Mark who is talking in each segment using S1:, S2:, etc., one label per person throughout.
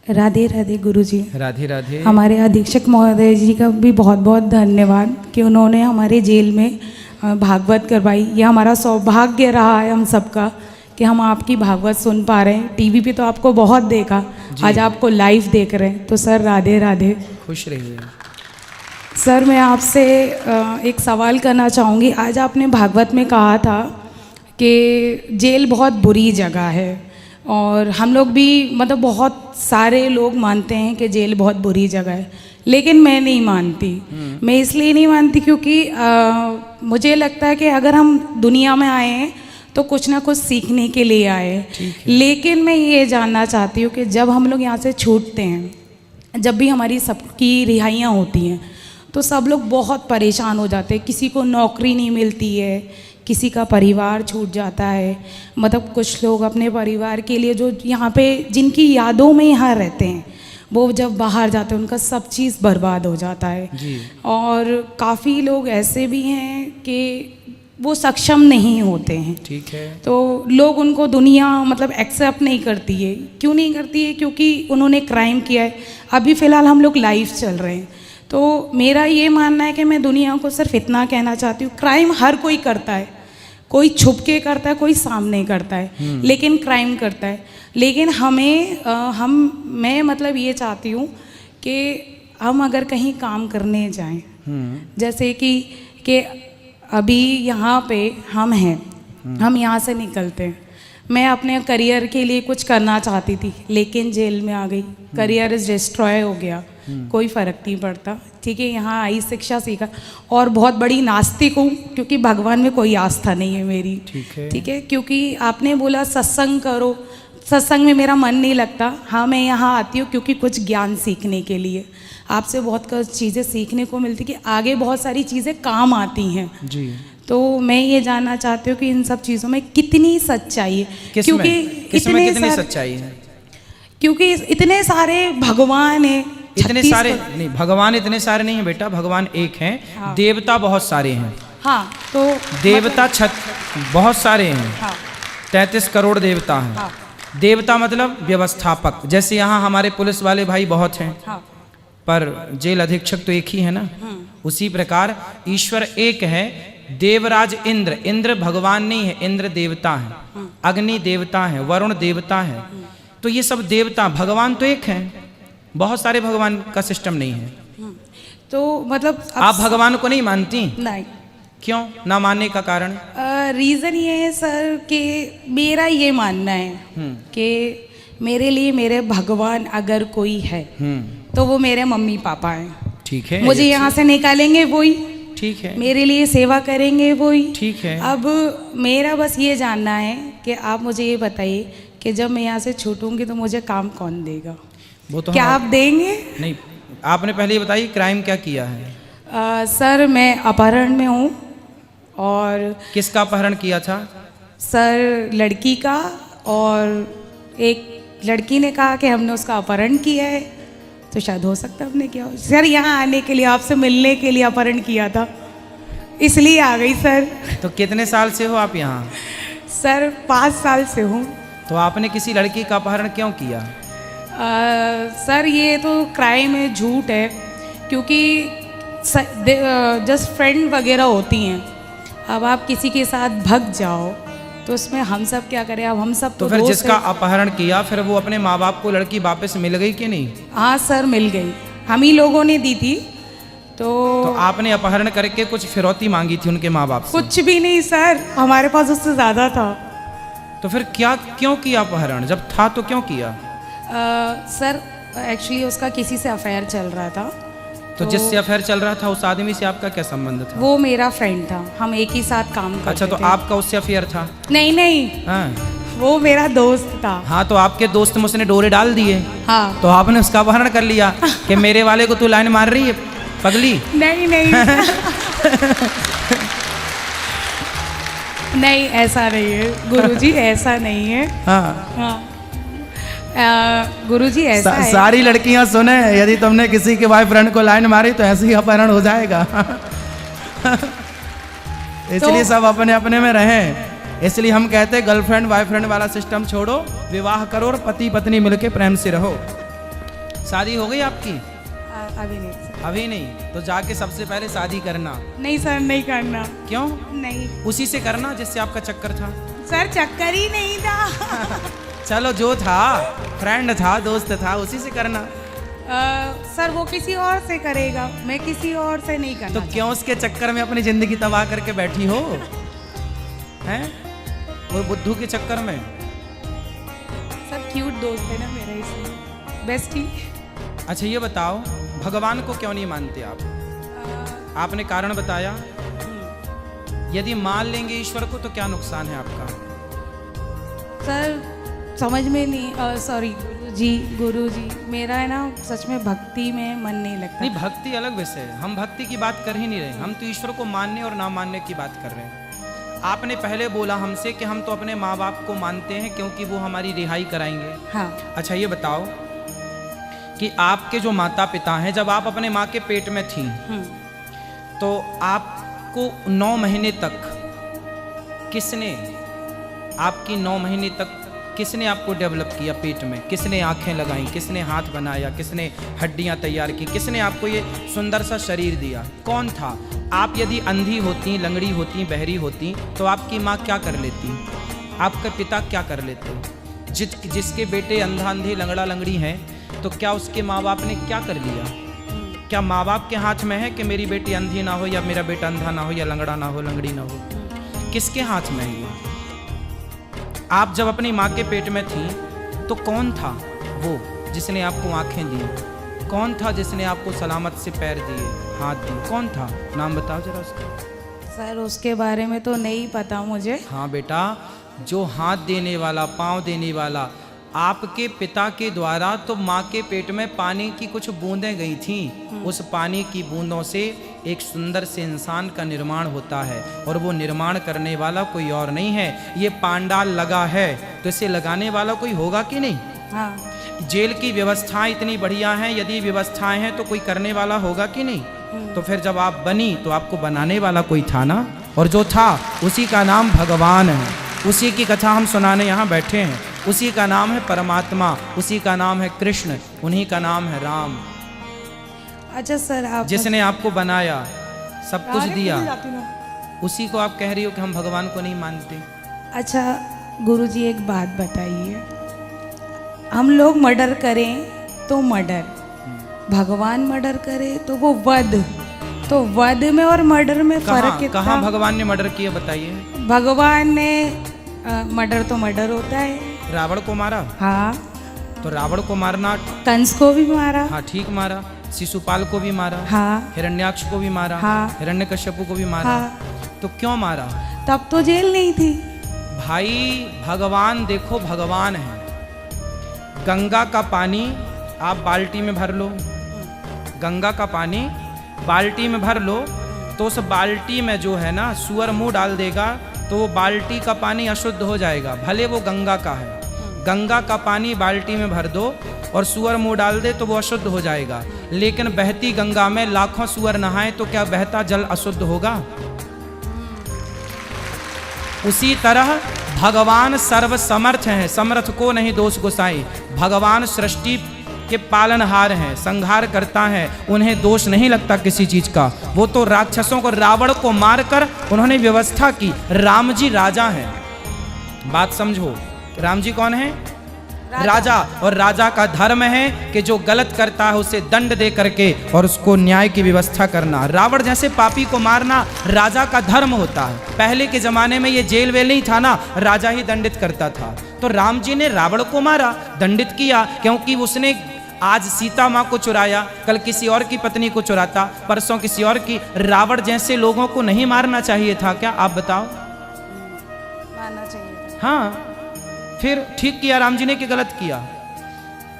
S1: राधे राधे गुरुजी।
S2: राधे राधे।
S1: हमारे अधीक्षक महोदय जी का भी बहुत बहुत धन्यवाद कि उन्होंने हमारे जेल में भागवत करवाई। यह हमारा सौभाग्य रहा है हम सबका कि हम आपकी भागवत सुन पा रहे हैं। टीवी पे तो आपको बहुत देखा, आज आपको लाइव देख रहे हैं, तो सर राधे राधे।
S2: खुश रहिए।
S1: सर मैं आपसे एक सवाल करना चाहूँगी। आज आपने भागवत में कहा था कि जेल बहुत बुरी जगह है और हम लोग भी मतलब बहुत सारे लोग मानते हैं कि जेल बहुत बुरी जगह है, लेकिन मैं नहीं मानती। मैं इसलिए नहीं मानती क्योंकि मुझे लगता है कि अगर हम दुनिया में आए हैं तो कुछ ना कुछ सीखने के लिए आए। लेकिन मैं ये जानना चाहती हूँ कि जब हम लोग यहाँ से छूटते हैं, जब भी हमारी सबकी रिहाइयाँ होती हैं, तो सब लोग बहुत परेशान हो जाते हैं। किसी को नौकरी नहीं मिलती है, किसी का परिवार छूट जाता है। मतलब कुछ लोग अपने परिवार के लिए जो यहाँ पे जिनकी यादों में यहाँ रहते हैं, वो जब बाहर जाते हैं उनका सब चीज़ बर्बाद हो जाता है
S2: जी।
S1: और काफ़ी लोग ऐसे भी हैं कि वो सक्षम नहीं होते हैं।
S2: ठीक है।
S1: तो लोग उनको दुनिया मतलब एक्सेप्ट नहीं करती है। क्यों नहीं करती है? क्योंकि उन्होंने क्राइम किया है। अभी फ़िलहाल हम लोग लाइव चल रहे हैं, तो मेरा ये मानना है कि मैं दुनिया को सिर्फ इतना कहना चाहती हूँ, क्राइम हर कोई करता है, कोई छुप के करता है, कोई सामने करता है, लेकिन क्राइम करता है। लेकिन मैं मतलब ये चाहती हूँ कि हम अगर कहीं काम करने जाएं, जैसे कि अभी यहाँ पे हम हैं, हम यहाँ से निकलते हैं, मैं अपने करियर के लिए कुछ करना चाहती थी, लेकिन जेल में आ गई, करियर इज डिस्ट्रॉय हो गया, कोई फ़र्क नहीं पड़ता। ठीक है, यहाँ आई, शिक्षा सीखा और बहुत बड़ी नास्तिक हूँ क्योंकि भगवान में कोई आस्था नहीं है मेरी। ठीक है, क्योंकि आपने बोला सत्संग करो, सत्संग में मेरा मन नहीं लगता। हाँ, मैं यहाँ आती हूँ क्योंकि कुछ ज्ञान सीखने के लिए, आपसे बहुत चीज़ें सीखने को मिलती कि आगे बहुत सारी चीज़ें काम आती हैं जी। तो मैं ये जानना चाहती हूँ कि इन सब चीज़ों में कितनी सच्चाई है, क्योंकि
S2: कितनी सच्चाई है?
S1: क्योंकि इतने सारे भगवान हैं।
S2: इतने सारे नहीं, भगवान इतने सारे नहीं है बेटा, भगवान एक हैं। हाँ। देवता बहुत सारे हैं। हाँ, तो देवता बहुत सारे हैं। हाँ। 33 करोड़ देवता हैं। हाँ। देवता मतलब व्यवस्थापक, जैसे यहाँ हमारे पुलिस वाले भाई बहुत हैं। हाँ। पर जेल अधीक्षक तो एक ही है ना। उसी प्रकार ईश्वर एक है। देवराज इंद्र, इंद्र भगवान नहीं है, इंद्र देवता है। अग्नि देवता है, वरुण देवता है। तो ये सब देवता, भगवान तो एक है, बहुत सारे भगवान का सिस्टम नहीं है। तो मतलब आप भगवान को नहीं मानती? नहीं। क्यों ना मानने का कारण? रीज़न ये है सर कि मेरा ये मानना है कि मेरे लिए मेरे भगवान अगर कोई है तो वो मेरे मम्मी पापा हैं। ठीक है, मुझे यहाँ से निकालेंगे वही। ठीक है, मेरे लिए सेवा करेंगे वही। ठीक है। अब मेरा बस ये जानना है कि आप मुझे ये बताइए कि जब मैं यहाँ से छूटूंगी तो मुझे काम कौन देगा? वो तो क्या आप देंगे? नहीं, आपने पहले ये बताइए क्राइम क्या किया है? सर मैं अपहरण में हूँ। और किसका अपहरण किया था? सर लड़की का, और एक लड़की ने कहा कि हमने उसका अपहरण किया है, तो शायद हो सकता है हमने किया हो। सर यहाँ आने के लिए, आपसे मिलने के लिए अपहरण किया था, इसलिए आ गई सर। तो कितने साल से हो आप यहाँ? सर 5 साल से हूँ। तो आपने किसी लड़की का अपहरण क्यों किया? सर ये तो क्राइम है, झूठ है, क्योंकि जस्ट फ्रेंड वगैरह होती हैं। अब आप किसी के साथ भग जाओ तो उसमें हम सब क्या करें? अब हम सब तो फिर जिसका अपहरण किया, फिर वो अपने माँ बाप को लड़की वापस मिल गई कि नहीं? हाँ सर, मिल गई, हम ही लोगों ने दी थी। तो आपने अपहरण करके कुछ फिरौती मांगी थी उनके माँ बाप से? कुछ भी नहीं सर, हमारे पास उससे ज़्यादा था। तो फिर क्यों किया अपहरण? जब था तो क्यों किया? सर एक्चुअली उसका किसी से अफेयर चल रहा था। तो जिससे अफेयर चल रहा था उस आदमी से आपका क्या संबंध था? वो मेरा फ्रेंड था, हम एक ही साथ काम करते थे। अच्छा, तो आपका उससे अफेयर था? नहीं। हाँ, वो मेरा दोस्त था। हाँ, तो आपके दोस्त में उसने डोरे डाल दिए। हाँ, तो आपने उसका अपहरण कर लिया कि मेरे वाले को तू लाइन मार रही है पगली? नहीं नहीं, ऐसा नहीं है गुरुजी, ऐसा नहीं है। हाँ, गुरुजी ऐसा है। सारी लड़कियां सुने, यदि तुमने किसी के बॉयफ्रेंड को लाइन मारी तो ऐसे ही अपहरण हो जाएगा। इसलिए सब अपने अपने में रहें। इसलिए हम कहते हैं गर्लफ्रेंड बॉयफ्रेंड वाला सिस्टम छोड़ो, विवाह करो और पति पत्नी मिलके प्रेम से रहो। शादी हो गई आपकी?
S1: अभी नहीं सर।
S2: अभी नहीं, तो जाके सबसे पहले शादी करना।
S1: नहीं सर, नहीं करना।
S2: क्यों?
S1: नहीं
S2: उसी से करना जिससे आपका चक्कर था।
S1: सर, चक्कर ही नहीं था।
S2: चलो जो था, फ्रेंड था, दोस्त था, उसी से करना।
S1: सर वो किसी और से करेगा, मैं किसी और से नहीं करना।
S2: तो क्यों उसके चक्कर में अपनी जिंदगी तबाह करके बैठी हो? हैं? वो बुद्धू के चक्कर में।
S1: सर क्यूट दोस्त है ना मेरा, इसलिए बेस्टी।
S2: अच्छा ये बताओ, भगवान को क्यों नहीं मानते आप? आपने कारण बताया। यदि मान लेंगे ईश्वर को तो क्या नुकसान है आपका?
S1: सर समझ में नहीं, सॉरी गुरु जी मेरा है ना सच में भक्ति में मन नहीं लगता।
S2: नहीं, भक्ति अलग विषय है, हम भक्ति की बात कर ही नहीं रहे, हम तो ईश्वर को मानने और ना मानने की बात कर रहे हैं। आपने पहले बोला हमसे कि हम तो अपने माँ बाप को मानते हैं क्योंकि वो हमारी रिहाई कराएंगे।
S1: हाँ।
S2: अच्छा ये बताओ कि आपके जो माता पिता हैं, जब आप अपने माँ के पेट में थी तो आपको 9 महीने तक किसने, आपकी 9 महीने तक किसने आपको डेवलप किया पेट में? किसने आंखें लगाई, किसने हाथ बनाया, किसने हड्डियां तैयार की, किसने आपको ये सुंदर सा शरीर दिया? कौन था? आप यदि अंधी होती, लंगड़ी होती, बहरी होती तो आपकी माँ क्या कर लेती? आपके पिता क्या कर लेते? जिसके बेटे अंधा अंधे लंगड़ा लंगड़ी हैं तो क्या उसके माँ बाप ने क्या कर लिया? क्या माँ बाप के हाथ में है कि मेरी बेटी अंधी ना हो या मेरा बेटा अंधा ना हो या लंगड़ा ना हो, लंगड़ी ना हो? किसके हाथ में है ये? आप जब अपनी माँ के पेट में थी तो कौन था वो जिसने आपको आंखें दी? कौन था जिसने आपको सलामत से पैर दिए, हाथ दिए? कौन था? नाम बताओ जरा उसका।
S1: सर उसके बारे में तो नहीं पता मुझे।
S2: हाँ बेटा, जो हाथ देने वाला, पाँव देने वाला आपके पिता के द्वारा, तो माँ के पेट में पानी की कुछ बूंदें गई थीं, उस पानी की बूंदों से एक सुंदर से इंसान का निर्माण होता है और वो निर्माण करने वाला कोई और नहीं है। ये पांडाल लगा है तो इसे लगाने वाला कोई होगा कि नहीं?
S1: हाँ।
S2: जेल की व्यवस्थाएं इतनी बढ़िया हैं, यदि व्यवस्थाएं हैं तो कोई करने वाला होगा कि नहीं? तो फिर जब आप बनी तो आपको बनाने वाला कोई था ना, और जो था उसी का नाम भगवान है, उसी की कथा हम सुनाने यहाँ बैठे हैं। उसी का नाम है परमात्मा, उसी का नाम है कृष्ण, उन्हीं का नाम है राम।
S1: अच्छा सर, आप
S2: जिसने आपको बनाया, सब कुछ दिया, उसी को आप कह रही हो कि हम भगवान को नहीं मानते।
S1: अच्छा गुरुजी एक बात बताइए, हम लोग मर्डर करें तो मर्डर, भगवान मर्डर करे तो वो वध, तो वध में और मर्डर में फर्क कितना?
S2: कहाँ भगवान ने मर्डर किया बताइए?
S1: भगवान ने मर्डर तो मर्डर होता है।
S2: रावण को मारा।
S1: हाँ।
S2: तो रावण को मारना,
S1: कंस को भी मारा।
S2: हाँ ठीक मारा। शिशुपाल को भी मारा।
S1: हाँ।
S2: हिरण्याक्ष को भी मारा।
S1: हाँ।
S2: हिरण्यकश्यप को भी मारा।
S1: हाँ।
S2: तो क्यों मारा?
S1: तब तो जेल नहीं थी
S2: भाई। भगवान देखो, भगवान है। गंगा का पानी आप बाल्टी में भर लो, गंगा का पानी बाल्टी में भर लो, तो उस बाल्टी में जो है ना सूअर मुंह डाल देगा तो वो बाल्टी का पानी अशुद्ध हो जाएगा, भले वो गंगा का है। गंगा का पानी बाल्टी में भर दो और सूअर मुंह डाल दे तो वो अशुद्ध हो जाएगा। लेकिन बहती गंगा में लाखों सूअर नहाए तो क्या बहता जल अशुद्ध होगा? उसी तरह भगवान सर्व समर्थ हैं, समर्थ को नहीं दोष गोसाई। भगवान सृष्टि के पालनहार हैं, संहार करता है, उन्हें दोष नहीं लगता किसी चीज का। वो तो राक्षसों को, रावण को मारकर उन्होंने व्यवस्था की। राम जी राजा हैं, बात समझो। राम जी कौन है? राजा। और राजा का धर्म है कि जो गलत करता है उसे दंड दे करके और उसको न्याय की व्यवस्था करना। रावण जैसे पापी को मारना राजा का धर्म होता है। पहले के जमाने में ये जेल वेल नहीं था ना, राजा ही दंडित करता था। तो राम जी ने रावण को मारा, दंडित किया, क्योंकि उसने आज सीता माँ को चुराया, कल किसी और की पत्नी को चुराता, परसों किसी और की। रावण जैसे लोगों को नहीं मारना चाहिए था क्या? आप बताओ।
S1: मारना चाहिए था।
S2: हाँ, फिर ठीक किया राम जी ने कि गलत किया?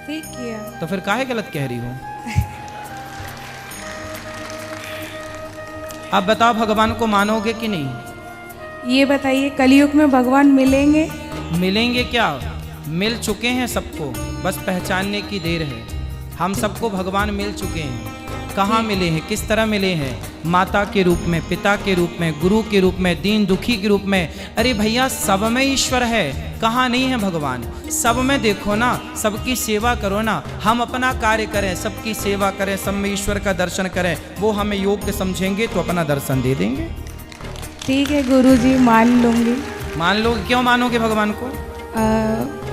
S1: ठीक किया।
S2: तो फिर काहे गलत कह रही हो? आप बताओ, भगवान को मानोगे कि नहीं?
S1: ये बताइए, कलयुग में भगवान मिलेंगे?
S2: मिलेंगे क्या? मिल चुके हैं सबको, बस पहचानने की देर है। हम सबको भगवान मिल चुके हैं। कहाँ मिले हैं, किस तरह मिले हैं? माता के रूप में, पिता के रूप में, गुरु के रूप में, दीन दुखी के रूप में। अरे भैया सब में ईश्वर है, कहाँ नहीं है भगवान? सब में देखो ना, सबकी सेवा करो ना। हम अपना कार्य करें, सबकी सेवा करें, सब में ईश्वर का दर्शन करें, वो हमें योग्य समझेंगे तो अपना दर्शन दे देंगे।
S1: ठीक है गुरुजी, मान लूँगी।
S2: मान लो, क्यों मानोगे भगवान को?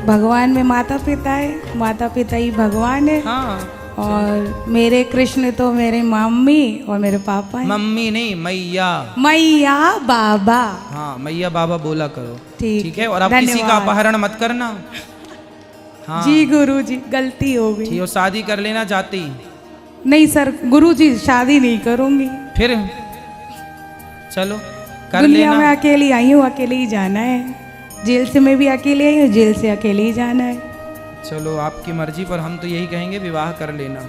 S1: भगवान में माता पिता है, माता पिता ही भगवान है।
S2: हाँ,
S1: और मेरे कृष्ण तो मेरे मम्मी और मेरे पापा हैं।
S2: मम्मी नहीं, मैया।
S1: मैया बाबा।
S2: हाँ, मैया बाबा बोला करो।
S1: ठीक
S2: है। और आप किसी का अपहरण मत करना। हाँ
S1: जी गुरुजी, गलती हो गई।
S2: ठीक, और शादी कर लेना जाती।
S1: नहीं सर गुरुजी, शादी नहीं करूंगी।
S2: फिर चलो कर
S1: दुनिया
S2: लेना।
S1: में अकेली आई हूँ, अकेले ही जाना है। जेल से मैं भी अकेले आई हूँ, जेल से अकेले ही जाना है।
S2: चलो आपकी मर्जी, पर हम तो यही कहेंगे विवाह कर लेना।